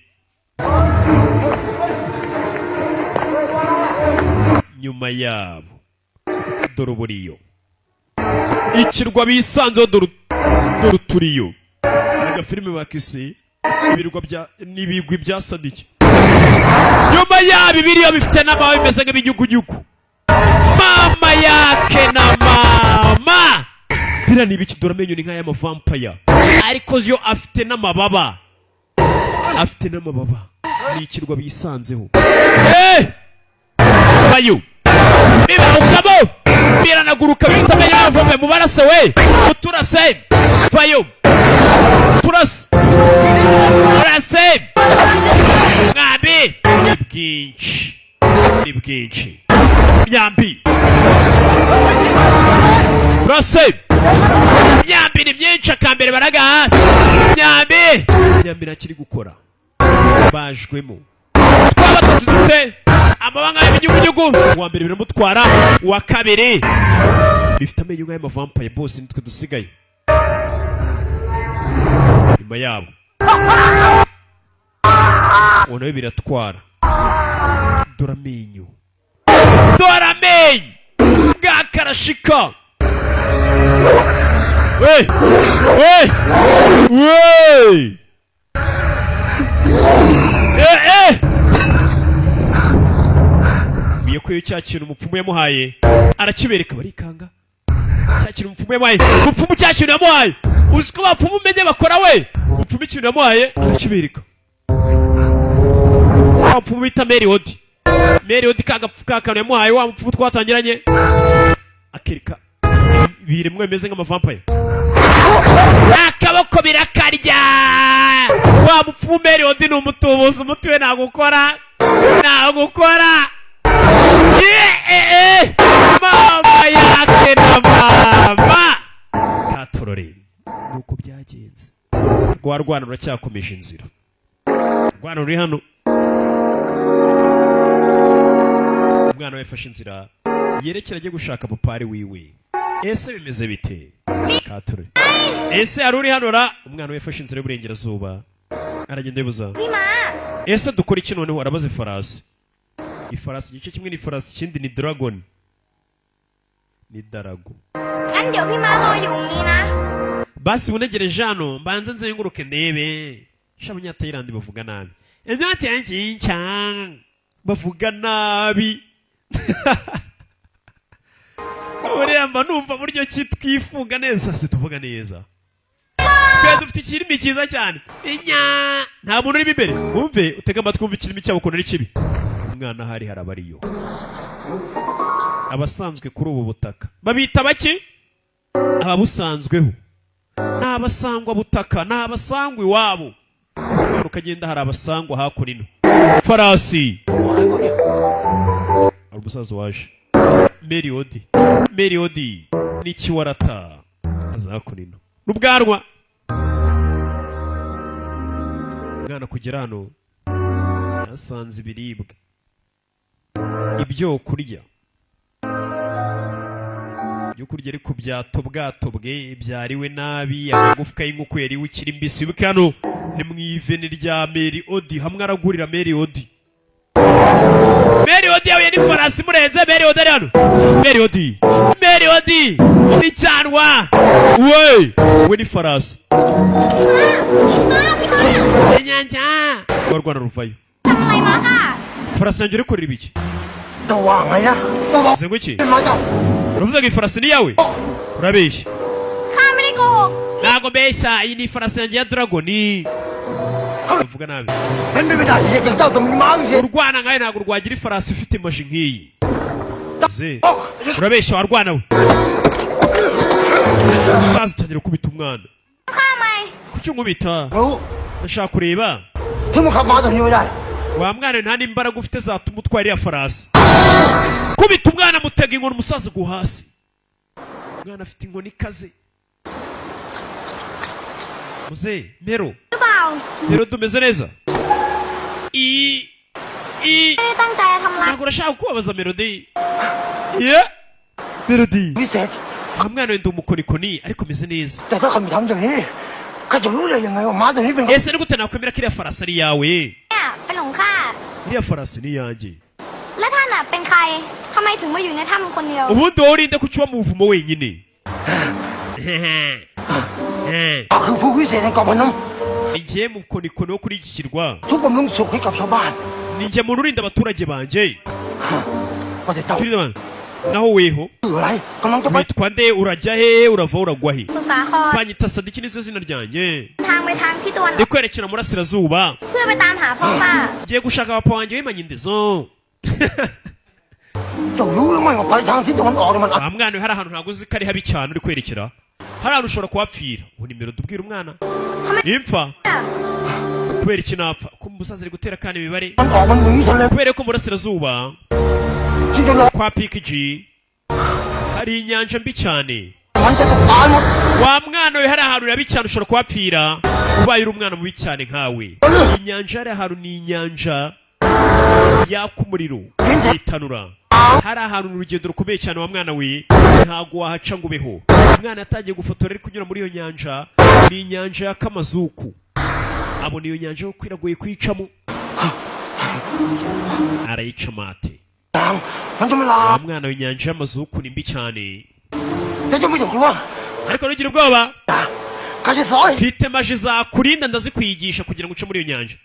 Nyuma yabo dore buriyo ikirwa bisanze dore turiyo aga filime bakise ibirwa bya nibigwi byasadike. Nyuma yabo ibiriyo bifite n'amawe bimeze nk'ibinyugunyugu. Mama yake na mama bira ni biki? Dore amenyo ni nk'aya vampire ariko zo afite n'amababa, afite n'amababa. Ni ikirwa bisanzeho. Bayo biba ukabo biranaguruka bita amenyo y'avumbe mu barase we uturase bayo turase ngabe ni bwinshi myambi rase myambi ni myinshi akambere baraga myambi nakiri gukora bajwemo twabatazi dute amabanga y'ibinyugunyugu. Uwa mbere biramutwara, uwa kabiri bifite amenyo nk'aya vampire bose nitwe dusigaye. Nyuma yabo nawe biratwara. Dore amenyo bwa karashika. Iyo cya kintu umupfumu yamuhaye arakibereka barikanga. Cya kintu umupfumu yamuhaye, umupfumu cya kintu yamuhaye, uzi ko bapfumu umenye bakora we. Umupfumu ikintu yamuhaye arakibereka. Umupfumu bita Meriodi kagapfuka yamuhaye wa mupfumu twatangiranye akereka biremwe bimeze nk'amavampire. Akaboko birakarya. Wa mupfumu Meriodi ni umutubuzi, umutwe nagukora. Mama yake na mama katorore nuko byagenze. Rwarwana ruracyakomeje inzira. Rwana ruri hano. Umwana we yafashe inzira yerekera agiye gushaka mupari wiwe. Ese bimeze bite? Katorore. Ese aruri hano ra? Umwana we yafashe inzira y'uburengerazuba aragenda yibuza. Ese dukora iki noneho? Arabaze farasi. Ifarasi igice kimwe ni farasi, ikindi ni dragon. Ni darago. Basi munegereje hano mbanze nzenguruke ndebe. Shabanya Thailand bavuga nabi. Enyati yanjincha bavuga nabi. Uremba numva buryo kitwifunga neza, se tuvuga neza. Twe dufite ikirimi cyiza cyane. Inya nta muntu uri imbere. Umve utega amatwi umva ikirimi cyabo ko ari kibi. Umwana hari harabariyo. Abasanzwe kuri ubu butaka babita baki? Ababusanzweho. N'abasangwa butaka, n'abasangwa iwabo. Ukagenda hari abasangwa hakurino. Farasi. Umusaza waje. Meriodi ni kiwarata azakurino. N'ubwanwa. Mwana kugera hano yasanze ibiribwa. ibyo kurya ibyo kurya ariko byatobwatobwe byariwe nabi amagufwa y'inkoko yariwe ukiri mbisi wibuke hano ni mu iveni rya Mary Odi hamwe aragurira Mary Odi yahuye n'ifarasi murenze Mary Odi ari hano Mary Odi ni cyanwa we n'ifarasi inyanja warwana ruvayo farasi yanjye uri kurira ibiki uvuze ngo iki uravuze ngo ifarasi ni yawe urabeshya ntabwo mbeshya iyi ni ifarasi yanjye ya dragoni uvuga nabi urwana nkawe ntabwo rwagira ifarasi ifite imaji nk'iyi urabeshya warwana we uzaza utangira kubita umwana kuki nkubita ndashaka kureba wa mwana nta n'imbaraga ufite zatuma utwara iriya farasi kubita umwana mutega inkoni umusaza agwa hasi umwana afite inkoni ikaze muze Mero tumeze neza ntabwo urashaka kubabaza Melody Melody nta mwana wenda umukonikoni ariko meze neza ese ni gute nakwemera ko iriya farasi ari yawe iriya farasi ni iyanjye ubundi wowe urinde kuki uba mu buvumo wenyine igihe mukonikoni wo kuri iki kirwa ni njye muntu urinda abaturage banjye naho weho witwa nde urajya he urava uragwa he banyita Sadiki nizo zina ryanjye ndi kwerekera murasirazuba ngiye gushaka papa wanjye wimanye indezo mwana we hari ahantu ntabwo uzi ko ari habi cyane uri kwerekera hari ahantu ushobora kuhapfira ubu nimero dubwira umwana impfa kubera iki napfa ko umusaza ari gutera kandi imibare kubera ko murasirazuba kwa PKG hari inyanja mbi cyane wa mwana we hari ahantu yabi cyane ushobora kuhapfira ubaye uri umwana mubi cyane nkawe inyanja hari ahantu ni inyanja yaka umuriro yitanura hari ahantu urugendo rukomeye cyane wa mwana we ntago wahaca ngo ubeho umwana yatangiye gufotora ari kunyura muri iyo nyanja ni inyanja yaka amazuku abona iyo nyanja yo kwiragoye kwicamo arayica mate wa mwana w'inyanja y'amazuku ni mbi cyane ariko ntugira ubwoba mfite maji zakurinda ndazikwigisha kugira ngo uce muri iyo nyanja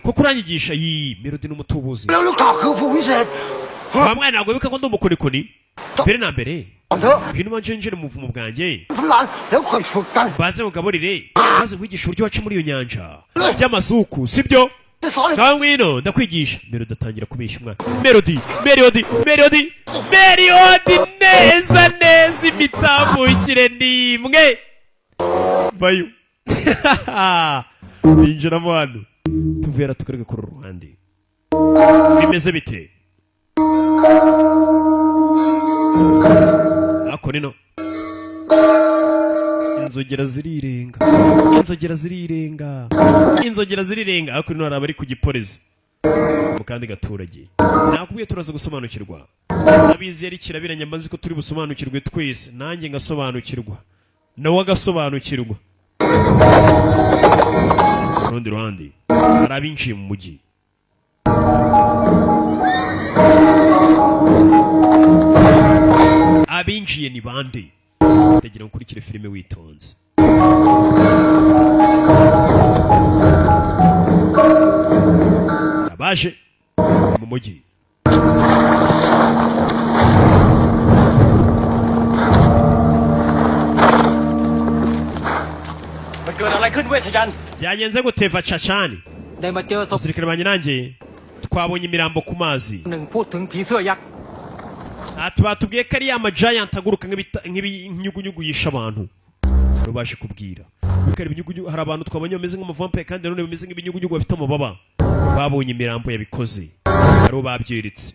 kuko uranyigisha iyi Melody n'umutubuzi wa mwana ntabwo wibuka ko ndi umukonikoni mbere na mbere ngwino ubanje winjire mu buvumo bwanjye banze mugaburire maze nkwigisha uburyo waca muri iyo nyanja y'amazuku sibyo ngaho ngwino ndakwigisha Melody atangira kubeshya umwana Melody neza neza imitambukire n'imwe vayo binjiramo hano tuvera tukarega kuri ruhande bimeze bite ako nino inzogera zirirenga ako nino hari abari ku gipolisi mu kandi gaturage nakubwiye turaza gusobanukirwa nabizi yari kirabiranya mbazi ko turi busobanukirwe twese nanjye ngasobanukirwa nawe agasobanukirwa rundi ruhande hari abinjiye mu mujyi abinjiye ni bande ndagira ngo ukurikire filime witonze abaje mu mujyi byagenze guteva cacani abasirikare banjye nanjye twabonye imirambo ku mazi batubwiye ko ari ya majayanti aguruka nk'ibinyugunyugu yisha abantu rero baje kubwira hari abantu twabonye bameze nk'amavampire kandi nanone bameze nk'ibinyugunyugu bafite amababa babonye imirambo yabikoze aribo babyiritse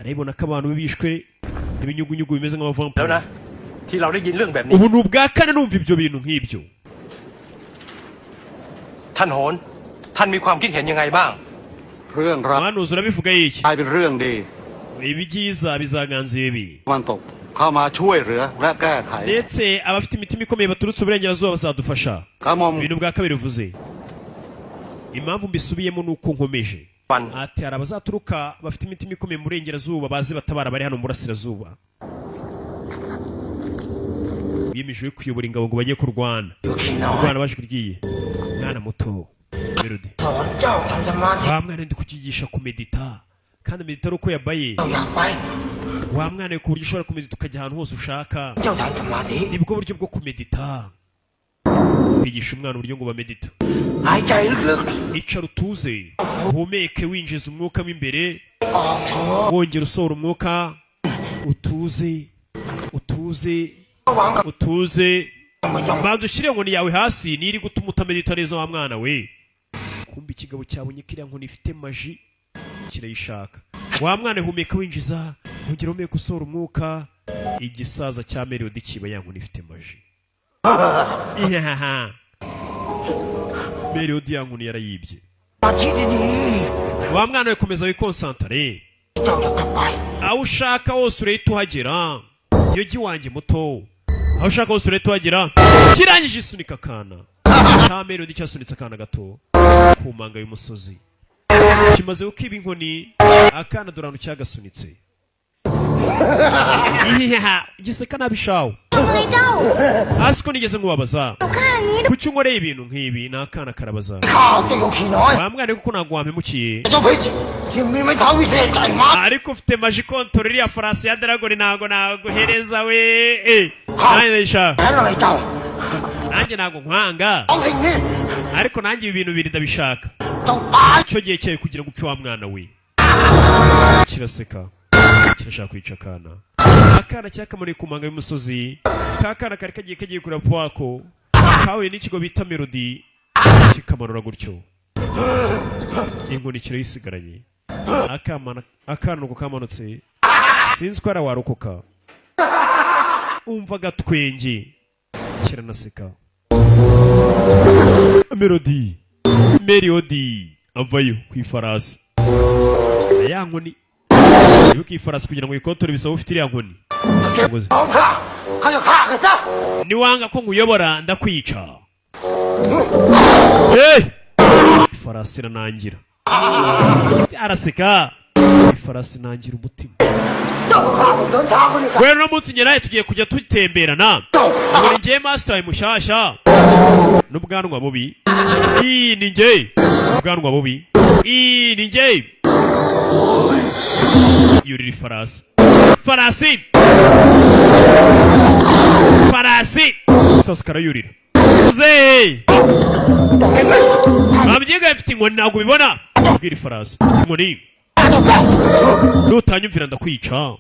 arabibona ko abantu bishwe n'ibinyugunyugu bimeze nk'amavampire ubu ni ubwa kane numva ibyo bintu nk'ibyo ท่านโหนท่านมีความคิดเห็นยังไงบ้าง เรื่องร้าย umuhanuzi urabivuga iki กลายเป็นเรื่องดี ibyiza bizaganza ibibi มันตกเข้ามาช่วยเหลือและแก้ไข ndetse abafite imitima ikomeye baturutse uburengerazuba bazadufasha กระหม่อม ibintu bwa kabiri bivuze impamvu mbisubiyemo ni uko nkomeje ati hari abazaturuka bafite imitima ikomeye mu burengerazuba bazi batabara bari hano mu burasirazuba biyemeje kuyobora ingabo ngo bajye kurwana baje kuryiye mwana muto Melody wa mwana ndi kukigisha kumedita kandi medita ari uko yabaye wa mwana ku buryo ushobora kumedita ukajya ahantu hose ushaka nibwo buryo bwo kumedita kwigisha umwana uburyo ngo bamedita icara utuze uhumeke winjiza umwuka w'imbere wongera usohora umwuka utuze banza ushyire inkoni yawe hasi niri gutuma utamedita neza wa mwana we kumva ikigabo cyabonye kiriya nkoni ifite maji kirayishaka wa mwana humeka winjiza wongera umeka usohora umwuka igisaza cya Melody kiba ya nkoni ifite maji Melody ya nkoni yarayibye wa mwana we komeza wikonsantare aho ushaka hose urahita uhagera iyo giwanjye muto aho ushaka hose urahita uhagera kirangije isunika akana ka Melody cyasunitse akana gato ku manga y'umusozi kimaze gukiba inkoni akana dorano cyagasunitse giseka nabishawo hasi ko nigeze nkubabaza kuki unkoreye ibintu nk'ibi ni akana karabaza wa mwana kuko ntabwo wampemukiye ariko ufite maji kontorora iriya farasi ya Dragon ntabwo naguhereza we nanjye ntabwo nkwanga ariko nanjye ibi bintu bibiri ndabishaka icyo gihe cyawe kugira ngo upfe wa mwana we kiraseka kirashaka kwica akana cyakamuriye ku manga y'umusozi kakana kari kagiye kureba pwako kahuye n'ikigo bita Melody kikamanura gutyo inkoni kirayisigaranye akana nuko kamanutse sinzi ko arawarokoka umva gatwenge kiranaseka Melody avayo ku ifarasi ya nkoni yuko ifarasi kugira ngo ikontore bisaba ufite iriya nkoni niwanga ko nkuyobora ndakwica ifarasi iranangira araseka ifarasi nangira umutima we no munsi nyiraye tugiye kujya tutemberana ngo ngiye master mushyashya n'ubwanwa bubi ni njye ubwanwa bubi ni njye yurira farasi sasa karayurira uze babyiga ifite inkoni ntabwo ubibona ubwira ifarasi ifite inkoni nutanyumvira ndakwica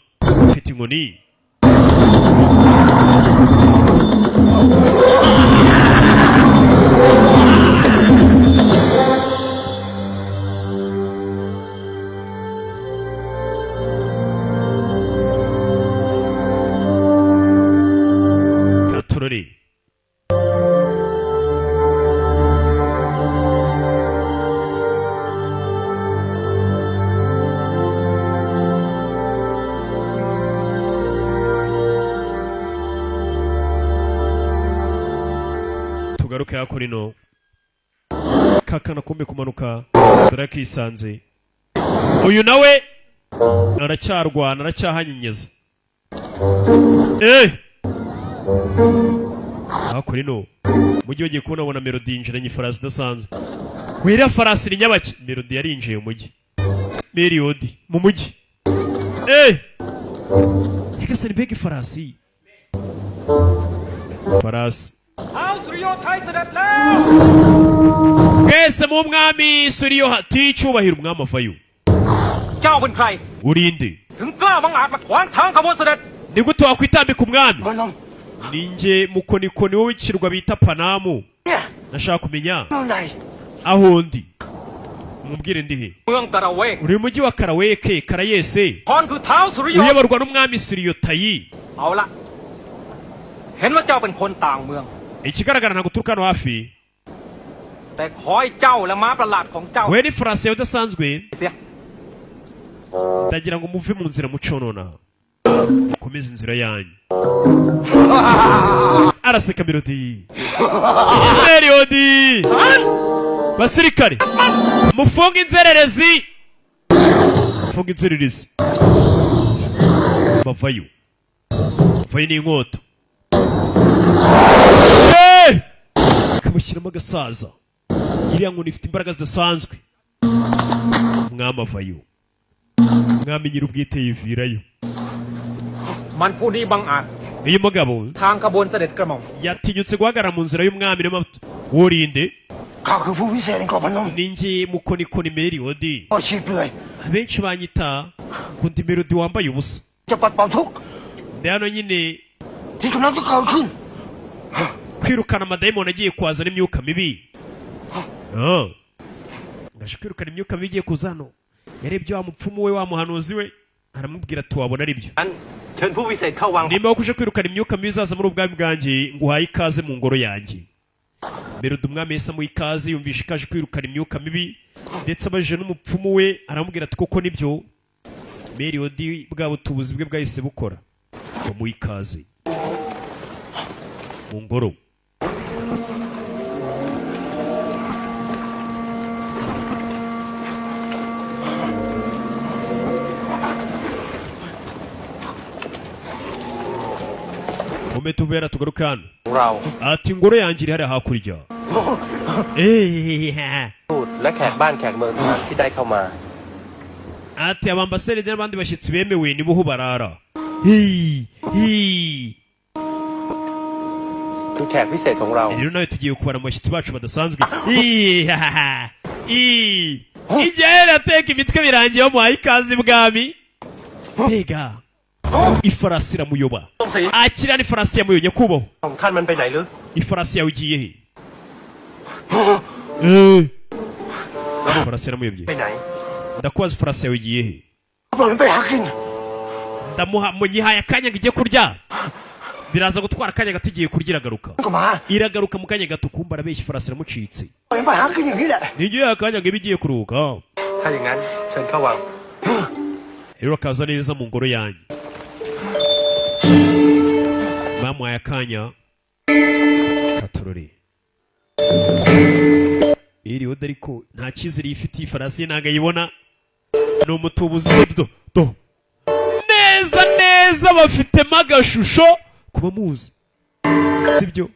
ifite inkoni gatorore tugaruke yako rino kakana kumbe kumanuka turakisanze uyu nawe aracyarwana aracyahanyinyeza yako rino mujyi bagiye kubona Melody yinjiranye ifarasi idasanzwe wera farasi ni nyabaki Melody yarinjiye umujyi Melody mu mujyi yagasani bega ifarasi mwese mu mwami Suriyo hati cyubahira umwami avayo urinde ni gute wakwitambika umwami ninjye mukonikoni wowe w'ikirwa bita Panamu nashaka kumenya aho ndi mubwire ndihe uri mujyi wa Karaweke Karayese uyoborwa n'umwami Suriyo Tayi ikigaragara ntabwo uturuka hano hafi แต่ขอให้เจ้าและม้าประหลาดของเจ้า we ni farasi yawe udasanzwe เสีย ndagira ngo muve mu nzira muconona mukomeze inzira yanyu araseka Melody Melody basirikare mufunge inzererezi bavayo n'inkota kamushyiramo agasaza iriya nkoni ifite imbaraga zidasanzwe umwami avayo umwami nyir'ubwite yivirayo มันผู้นี้บังอาจ uyu mugabo ทางขบวนเสด็จกระหม่อม yatinyutse guhagarara mu nzira y'umwami wurinde ข้าคือผู้วิเศษแห่งเกาะพนม ninjye mukonikoni Melody อาชีพเลย abenshi banyita kundi Melody wambaye ubusa จะปัดเป่าทุกข์ hano nyine ที่กำลังจะเกิดขึ้น kwirukana amadayimoni agiye kwazana imyuka mibi ngaje kwirukana imyuka mibi igiye kuza hano yarebye wa mupfumu we wa muhanuzi we aramubwira ati wabona ari byo เชิญผู้วิเศษเข้าวัง nimba kuje kwirukana imyuka mibi izaza muri ubwami bwanjye nguhaye ikaze mu ngoro yanjye Melody umwami yesa mu ikaze yumvisha ikaje kwirukana imyuka mibi ndetse abajije n'umupfumu we aramubwira ati koko nibyo Melody bwa butubuzi bwe bwahise bukora mu ikaze mu ngoro tuvera tugaruka hano เรา ati ingoro yanjye iri hariya hakurya พูดและแขกบ้านแขกเมืองทั้งนั้นที่ได้เข้ามา ati abambaseri n'abandi bashyitsi bemewe nibo ho barara คือแขกพิเศษของเรา rero nawe tugiye kubara mu bashyitsi bacu badasanzwe igihe rateka imitwe birangiye bamuhaye ikaze ibwami mbega ifarasi iramuyoba akira n'ifarasi yamuyoye nyakubahwa ของท่านมันไปไหนหรือ ifarasi yawe igiye he ifarasi iramuyobye ไปไหน ndakubaza ifarasi yawe igiye he ปล่อยมันไปหากิน munyihaye akanya ngo ijye kurya biraza gutwara akanya gato igiye kurya iragaruka ก็มา iragaruka mu kanya gato kumva arabeshya ifarasi iramucitse ปล่อยมันไปหากินอย่างนี้แหละ n'igihe akanya ngo ibe igiye kuruhuka ถ้าอย่างนั้นเชิญเข้าวัง rero akaza neza mu ngoro yanyu bamuhaye akanya katurore iriho ariko nta cyizere yifitiye ifarasi ye ntabwo ayibona ni umutubuzi do neza bafitemo agashusho kuba muzi sibyo